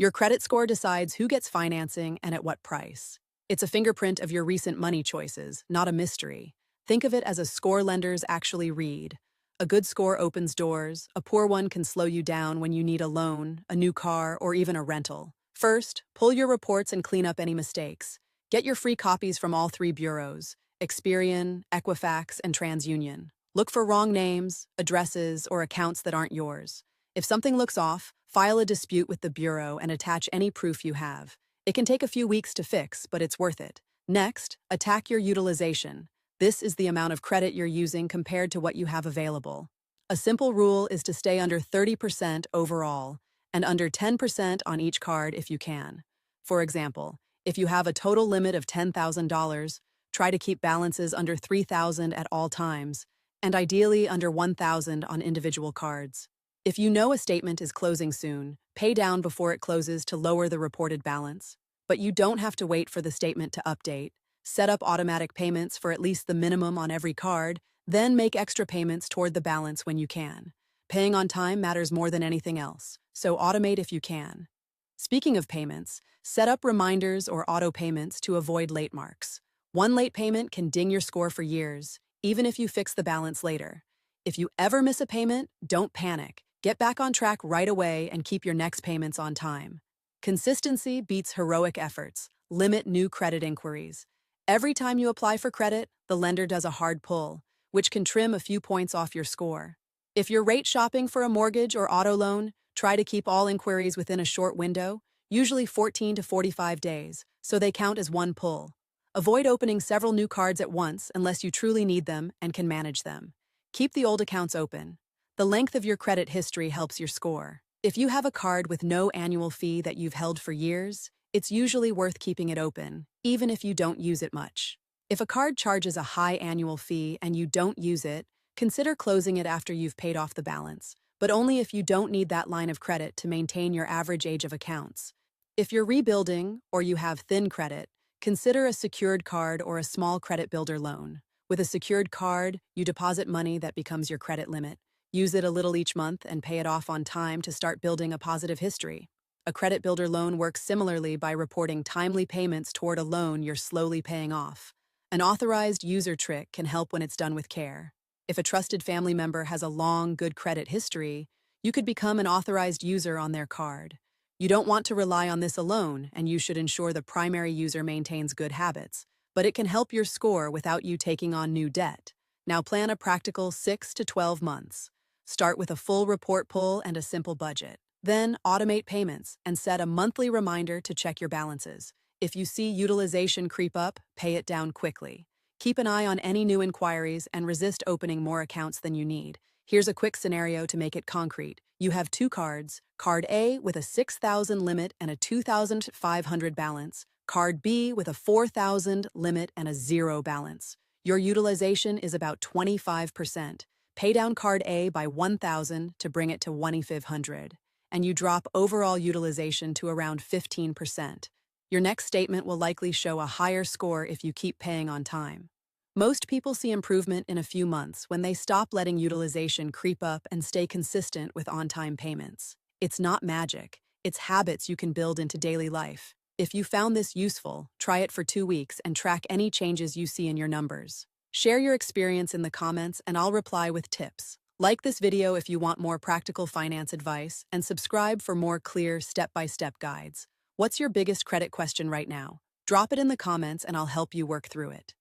Your credit score decides who gets financing and at what price. It's a fingerprint of your recent money choices, not a mystery. Think of it as a score lenders actually read. A good score opens doors, a poor one can slow you down when you need a loan, a new car, or even a rental. First, pull your reports and clean up any mistakes. Get your free copies from all three bureaus, Experian, Equifax, and TransUnion. Look for wrong names, addresses, or accounts that aren't yours. If something looks off, file a dispute with the bureau and attach any proof you have. It can take a few weeks to fix, but it's worth it. Next, attack your utilization. This is the amount of credit you're using compared to what you have available. A simple rule is to stay under 30% overall and under 10% on each card if you can. For example, if you have a total limit of $10,000, try to keep balances under $3,000 at all times, and ideally under $1,000 on individual cards. If you know a statement is closing soon, pay down before it closes to lower the reported balance. But you don't have to wait for the statement to update. Set up automatic payments for at least the minimum on every card, then make extra payments toward the balance when you can. Paying on time matters more than anything else, so automate if you can. Speaking of payments, set up reminders or auto payments to avoid late marks. One late payment can ding your score for years, even if you fix the balance later. If you ever miss a payment, don't panic. Get back on track right away and keep your next payments on time. Consistency beats heroic efforts. Limit new credit inquiries. Every time you apply for credit, the lender does a hard pull, which can trim a few points off your score. If you're rate shopping for a mortgage or auto loan, try to keep all inquiries within a short window, usually 14 to 45 days, so they count as one pull. Avoid opening several new cards at once unless you truly need them and can manage them. Keep the old accounts open. The length of your credit history helps your score. If you have a card with no annual fee that you've held for years, it's usually worth keeping it open, even if you don't use it much. If a card charges a high annual fee and you don't use it, consider closing it after you've paid off the balance, but only if you don't need that line of credit to maintain your average age of accounts. If you're rebuilding or you have thin credit, consider a secured card or a small credit builder loan. With a secured card, you deposit money that becomes your credit limit. Use it a little each month and pay it off on time to start building a positive history. A credit builder loan works similarly by reporting timely payments toward a loan you're slowly paying off. An authorized user trick can help when it's done with care. If a trusted family member has a long, good credit history, you could become an authorized user on their card. You don't want to rely on this alone, and you should ensure the primary user maintains good habits, but it can help your score without you taking on new debt. Now plan a practical 6 to 12 months. Start with a full report pull and a simple budget. Then automate payments and set a monthly reminder to check your balances. If you see utilization creep up, pay it down quickly. Keep an eye on any new inquiries and resist opening more accounts than you need. Here's a quick scenario to make it concrete. You have two cards, Card A with a 6,000 limit and a 2,500 balance, Card B with a 4,000 limit and a 0 balance. Your utilization is about 25%. Pay down Card A by 1,000 to bring it to 2,500, and you drop overall utilization to around 15%. Your next statement will likely show a higher score if you keep paying on time. Most people see improvement in a few months when they stop letting utilization creep up and stay consistent with on-time payments. It's not magic, it's habits you can build into daily life. If you found this useful, try it for 2 weeks and track any changes you see in your numbers. Share your experience in the comments and I'll reply with tips. Like this video if you want more practical finance advice, and subscribe for more clear step-by-step guides. What's your biggest credit question right now? Drop it in the comments and I'll help you work through it.